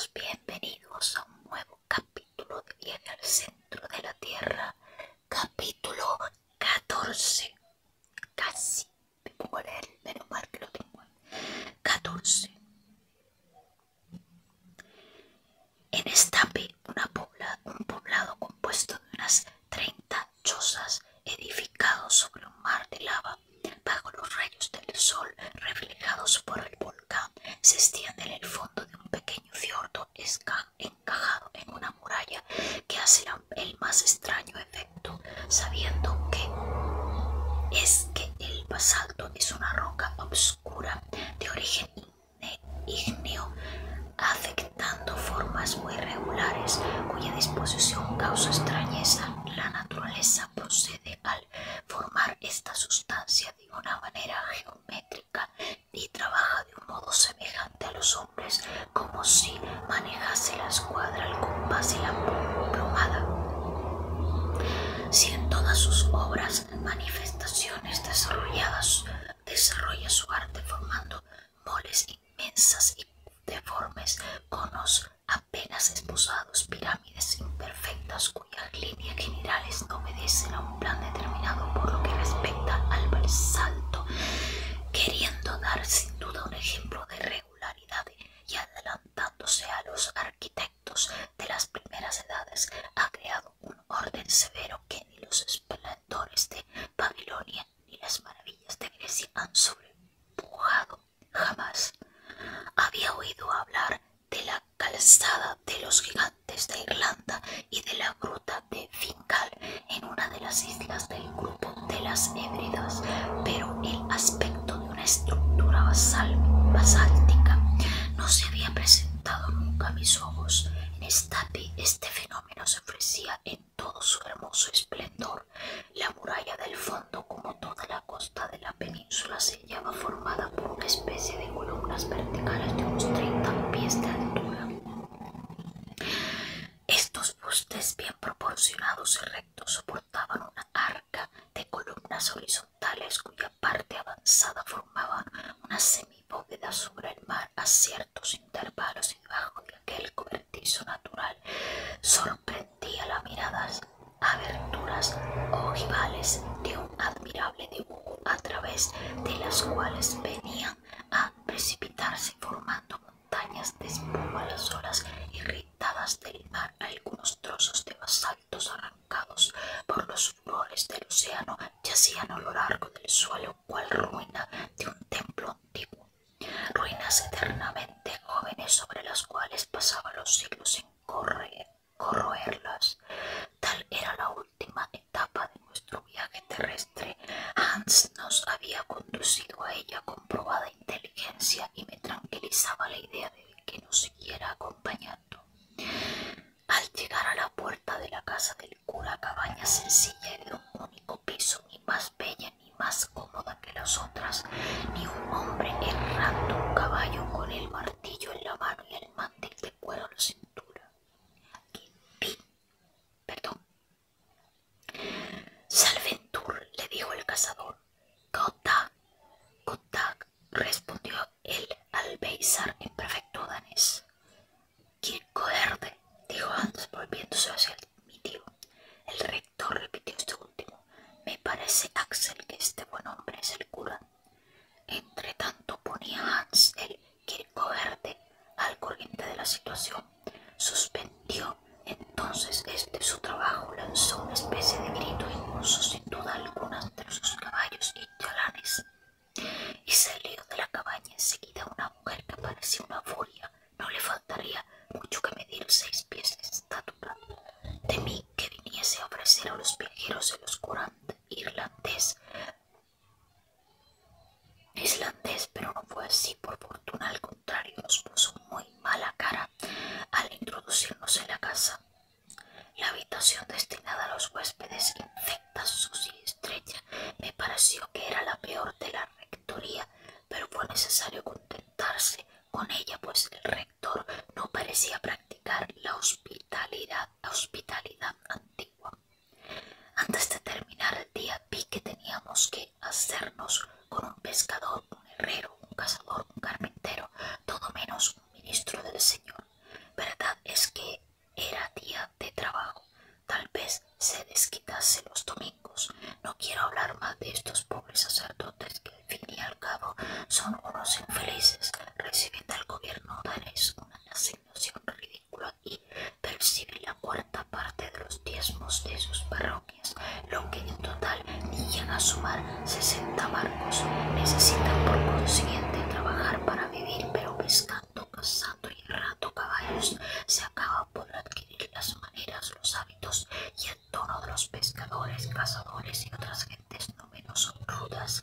todos bienvenidos a un nuevo capítulo de Viaje al Centro de la Tierra, capítulo 14. Casi me pongo a leer, menos mal que lo tengo ahí. 14. En Estape, un poblado compuesto de unas 30 chozas edificados sobre un mar de lava, bajo los rayos del sol reflejados por el volcán, se extiende en el fondo de un pequeño fiordo encajado en una muralla que hace el más extraño efecto, sabiendo que el basalto es una roca oscura de origen ígneo, afectando formas muy regulares cuya disposición causa extrañeza. La naturaleza procede al formar esta sustancia de una manera geométrica y trabaja de un modo semejante a los hombres, como si manejase la escuadra, el compás y la plomada. Si en todas sus obras, manifestaciones desarrolla su arte formando moles inmensas y deformes, conos apenas esbozados, pirámides imperfectas cuyas líneas generales no obedecen a un plan determinado por lo que respecta al basalto, queriendo dar sin duda un ejemplo de regularidad y adelantándose a los arquitectos de las primeras edades, ha creado un orden severo que ni los esplendores de Babilonia ni las maravillas de Grecia han sobrepujado jamás. Había oído hablar de la calzada de los gigantes de Irlanda y de la gruta de Fingal en una de las islas del grupo de las Hébridas, pero el aspecto de una estructura basáltica no se había presentado nunca a mis ojos. En Estape este fenómeno se ofrecía en todo su hermoso esplendor. La muralla del fondo, como toda la costa de la península, se hallaba formada por una especie de columnas verticales de unos 30 pies de altura. Estos postes bien proporcionados y rectos soportaban una arca de columnas horizontales cuya parte avanzada formaban una semibóveda sobre el mar a ciertos intervalos, y debajo de aquel cobertizo natural sorprendía la mirada aberturas ojivales de un admirable dibujo, a través de las cuales venían a precipitarse formando montañas de espuma las olas irritadas del mar. Algunos trozos de basaltos arrancados por los furores del océano yacían a lo largo del suelo cual ruina de un templo antiguo, ruinas eternamente jóvenes sobre las cuales pasaban los siglos sin corroerlas. Tal era la última etapa de nuestro viaje terrestre. Hans nos había conducido a ella con probada inteligencia y me tranquilizaba la idea de que nos siguiera acompañando. Al llegar a la puerta de la casa del cura, cabaña sencilla y de un único piso, ni más bella ni más cómoda que las otras, ni un hombre errando un caballo con el martillo en la mano y el mántil de cuero a la cintura. Salventur, le dijo el cazador. Goddag, respondió el albeizar en perfecto danés. Kierkegaard, dijo Hans, volviéndose hacia mi tío. El rector repitió este último. Me parece, Axel, que este buen hombre es el cura. Entre tanto ponía Hans el Kierkegaard al corriente de la situación. Suspendió entonces su trabajo, lanzó una especie de grito e impuso sin duda alguna entre sus caballos y chalanes, y salió de la cabaña enseguida una mujer que parecía una furia. No le faltaría mucho que medir 6 pies de estatura. Temí que viniese a ofrecer a los viajeros el oscurante islandés, pero no fue así. Por fortuna, al contrario, nos puso muy mala cara al introducirnos en la casa. La habitación destinada a los huéspedes, infecta, sucia y estrecha, me pareció que era la peor de la rectoría, pero fue necesario contentarse con ella, pues el rector no parecía practicar la hospitalidad antigua. Antes de terminar el día vi que teníamos que hacernos con un pescador, un herrero, un cazador, un carpintero, todo menos un ministro del Señor. países reciben del gobierno danés una asignación ridícula y perciben la cuarta parte de los diezmos de sus parroquias, lo que en total ni llega a sumar 60 marcos. Necesitan por consiguiente trabajar para vivir, pero pescando, cazando y errando caballos se acaba por adquirir las maneras, los hábitos y el tono de los pescadores, cazadores y otras gentes no menos rudas.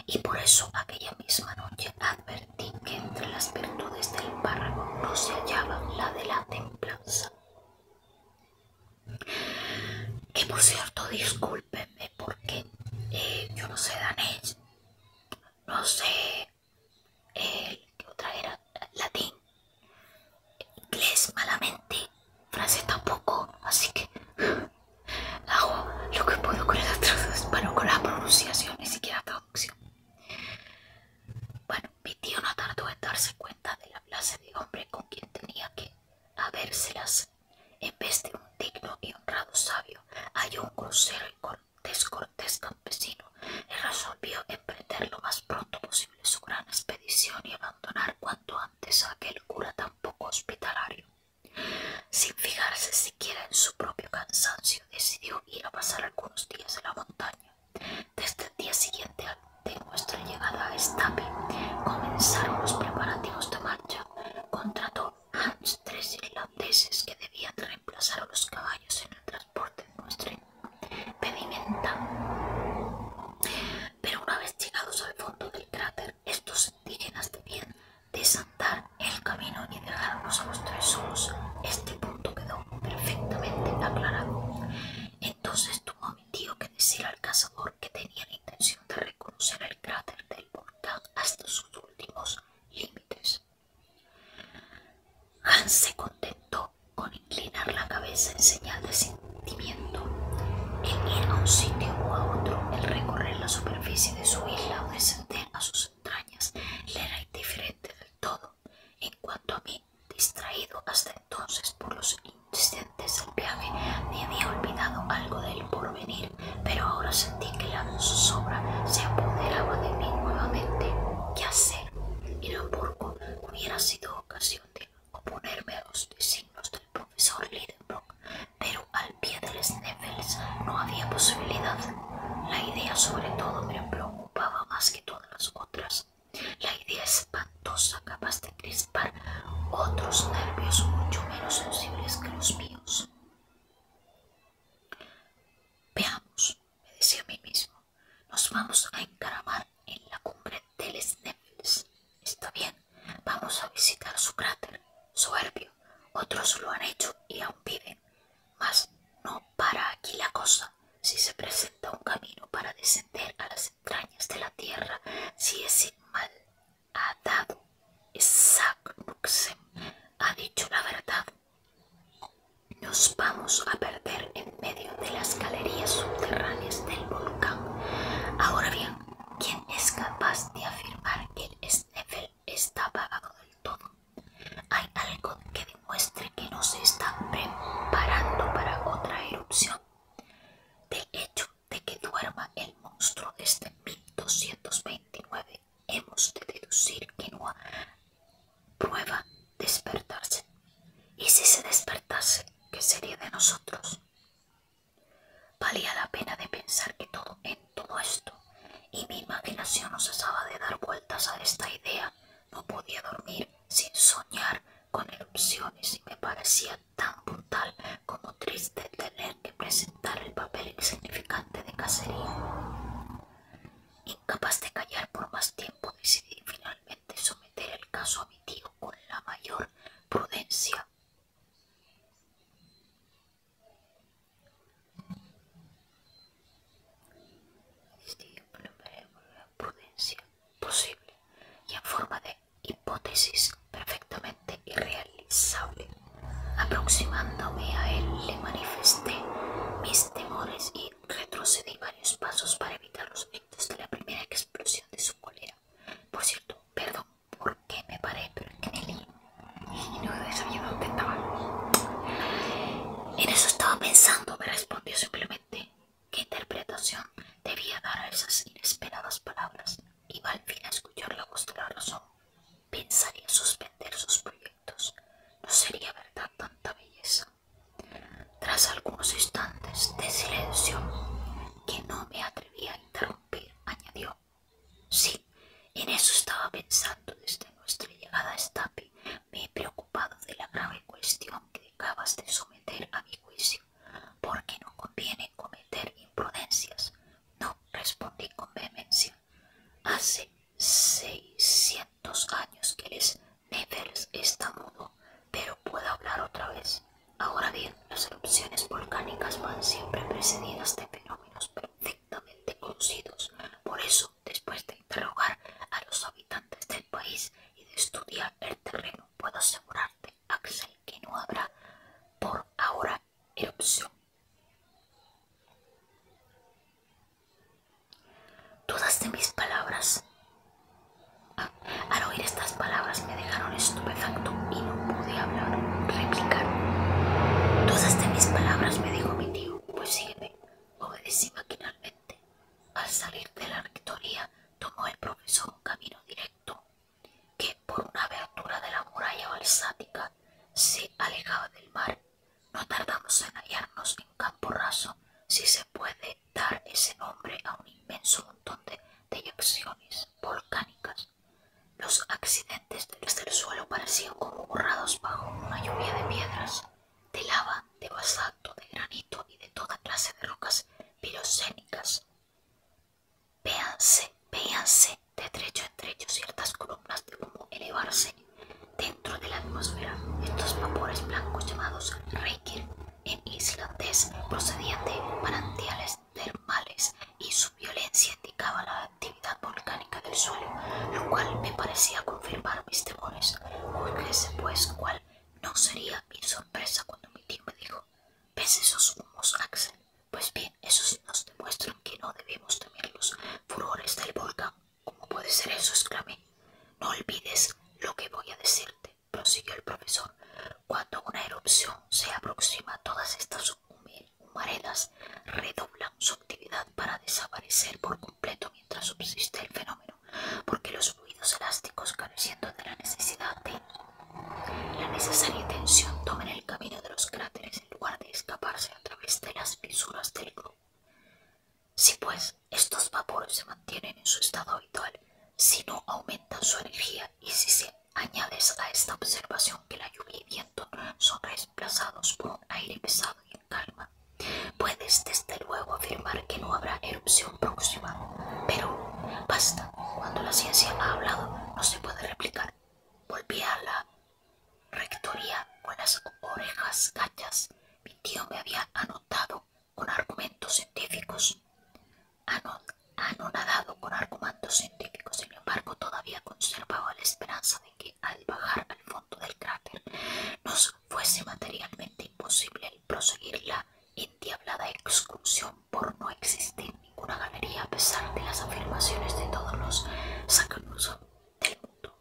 Y por eso aquella misma noche advertí que entre las virtudes del párrafo no se hallaba la de la templanza. Que por cierto, discúlpenme porque yo no sé danés, no sé ¿qué otra era? Latín, inglés malamente, francés tampoco, así que hago lo que puedo con la traducción, bueno, con la pronunciación, ni siquiera traducción. Bueno, mi tío no tardó en darse cuenta de la clase de hombre con quien tenía que habérselas. En vez de un digno y honrado sabio, halló un grosero y descortés campesino y resolvió emprender lo más pronto posible su gran expedición y abandonar cuanto antes a aquel cura tan poco hospitalario. Sin fijarse siquiera en su propio cansancio, decidió ir a pasar algunos días en la montaña. Desde el día siguiente de nuestra llegada a Stapi, comenzaron los preparativos de marcha. Contrató Hans 3 irlandeses que debían reemplazar a los caballos en el transporte de nuestra impedimenta. Pero una vez llegados al fondo del cráter, estos indígenas debían desandar el camino y dejarnos a los tres solos. Este punto quedó perfectamente aclarado. Entonces tuvo a mi tío que decir al cazador que tenía la intención de reconocer el cráter del volcán hasta sus últimos límites. Hans se contentó con inclinar la cabeza en señal de sentimiento. El ir a un sitio o a otro, el recorrer la superficie de su isla o descender a sus entrañas, le era indiferente del todo. En cuanto a mí, distraído hasta entonces por los incidentes del viaje, me había olvidado algo del porvenir, pero ahora sentí que la zozobra se apoderaba de mí nuevamente. ¿Qué hacer? Ir a Hamburgo hubiera sido ocasión de oponerme a los designios del profesor Lidenbrock, pero al pie del Sneffels no había posibilidad. La idea sobre todo me preocupaba más que todas las otras. La idea espantosa capaz de crispar otros nervios mucho menos sensibles que los míos. Veamos, me decía a mí mismo, nos vamos a encaramar en la cumbre del Sneffels. Está bien, vamos a visitar su cráter, soberbio. Otros lo han hecho y aún viven. Mas no para aquí la cosa. Si se presenta un camino para descender a las entrañas de la tierra, si ese malhadado Saknussemm ha dicho la verdad, nos vamos a perder en medio de las galerías subterráneas del volcán. Ahora bien, ¿quién es capaz de afirmar que el Sneffels está apagado del todo? ¿Hay algo que demuestre que no se está preparando para otra erupción? Del hecho de que duerma el monstruo desde 1229, hemos de deducir que no prueba despertarse. ¿Y si se despertase, qué sería de nosotros? Valía la pena de pensar que en todo esto, y mi imaginación no cesaba de dar vueltas a esta idea. No podía dormir sin soñar con erupciones y me parecía tan brutal como triste tener que presentar el papel insignificante de cacería. Incapaz de callar por más tiempo, decidí finalmente someter el caso a mi tío con la mayor prudencia. Posible y en forma de hipótesis perfectamente irrealizable. pensaría suspender sus proyectos. No sería verdad tanta belleza. Tras algunos instantes de silencio que no me atreví a interrumpir, añadió: sí, en eso estaba pensando desde nuestra llegada a Stapi. Me he preocupado de la grave cuestión que acabas de someter a mi juicio, porque no conviene cometer imprudencias. No, respondí con vehemencia. Hace 600 años que el Nevers está mudo, pero puede hablar otra vez. Ahora bien, las erupciones volcánicas van siempre precedidas de fenómenos perfectamente conocidos. Por eso, después de interrogar a los habitantes del país y de estudiar el terreno, puedo asegurarte, Axel, que no habrá por ahora erupción. Dudas de mis palabras. Al oír estas palabras me dejaron estupefacto y no pude hablar, replicar. Dudas de mis palabras, me dijo mi tío. Pues sígueme. Obedecí maquinalmente. Al salir de la rectoría, tomó el profesor un camino directo que, por una abertura de la muralla balsática, se alejaba del mar. No tardamos en hallarnos en campo raso, si se puede dar ese nombre a un inmenso montón de deyecciones volcánicas. Los accidentes del suelo parecían como borrados bajo una lluvia de piedras, de lava, de basalto, de granito y de toda clase de rocas pirocénicas. Véanse de trecho en trecho ciertas columnas de humo elevarse dentro de la atmósfera. Estos vapores blancos llamados reikir en islandés procedían de manantiales termales y su violencia indicaba la actividad volcánica del suelo, lo cual me parecía confirmar mis temores. Júzguese pues cuál no sería mi sorpresa cuando mi tío me dijo: ¿ves esos humos, Axel? Pues bien, esos nos demuestran que no debemos temer los furores del volcán. ¿Cómo puede ser eso?, exclamé. No olvides lo que voy a decirte, prosiguió el profesor. Cuando una erupción se aproxima, todas estas humaredas redoblan su actividad para desaparecer por completo mientras subsiste el fenómeno, porque los fluidos elásticos, careciendo de la necesaria tensión, toman el camino de los cráteres en lugar de escaparse a través de las fisuras del globo. Si pues estos vapores se mantienen en su estado habitual, si no aumentan su energía, y si se añades a esta observación que la lluvia y viento son reemplazados por un aire pesado y en calma, puedes desde luego afirmar que no habrá erupción próxima. Pero basta, cuando la ciencia ha hablado no se puede replicar. Volví a la rectoría con las orejas gachas. Mi tío me había anotado con argumentos científicos. Anonadado con argumentos científicos, sin embargo, todavía conservaba la esperanza de que al bajar al fondo del cráter nos fuese materialmente imposible el proseguir la endiablada excursión, por no existir ninguna galería a pesar de las afirmaciones de todos los sacanusos del mundo.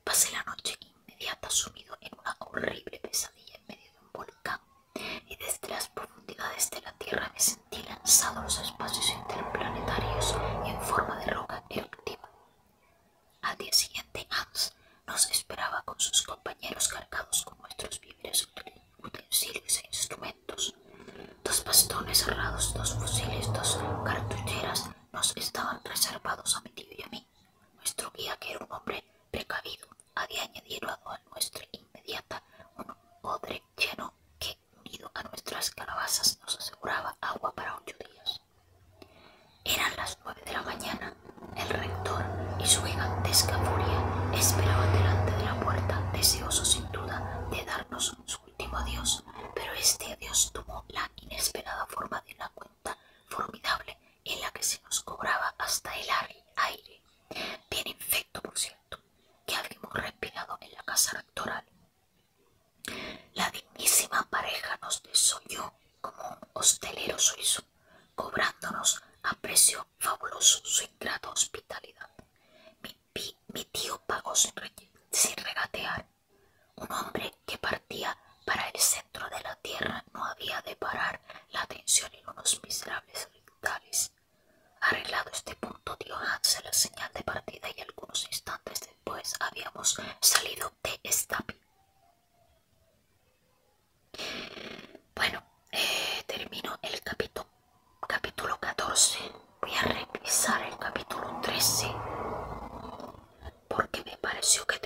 Pasé la noche inmediata sumido en una horrible pesadilla en medio de un volcán, y desde las profundidades de la tierra me sentí lanzado a los espacios interplanetarios en forma de roca eruptiva. Al día siguiente, Hans nos esperaba con sus compañeros cargados con nuestros víveres, utensilios e instrumentos. 2 bastones cerrados, 2 fusiles, 2 cartucheras nos estaban reservados a mi tío y a mí. Nuestro guía, que era un hombre precavido, había añadido a nuestra inmediata un odre lleno que, unido a nuestras calabazas, nos aseguraba agua para 8 días. Eran las 9 de la mañana. El rector y su gigantesca furia esperaban delante de la puerta, deseosos sin duda de darnos su último adiós, pero este adiós tomó la inesperada forma de una cuenta formidable en la que se nos cobraba hasta el aire, bien infecto, por cierto, que habíamos respirado en la casa rectoral. La dignísima pareja nos desolló como un hostelero suizo, cobrándonos a precio fabuloso su ingrata hospitalidad. Mi tío pagó sin regatear. Un hombre que partía para el centro de la tierra no había de parar la atención en unos miserables rituales. Arreglado este punto, dio Hansel la señal de partida y algunos instantes después habíamos salido de Stapi. Bueno, termino el capítulo 14. Voy a revisar el capítulo 13 porque me pareció que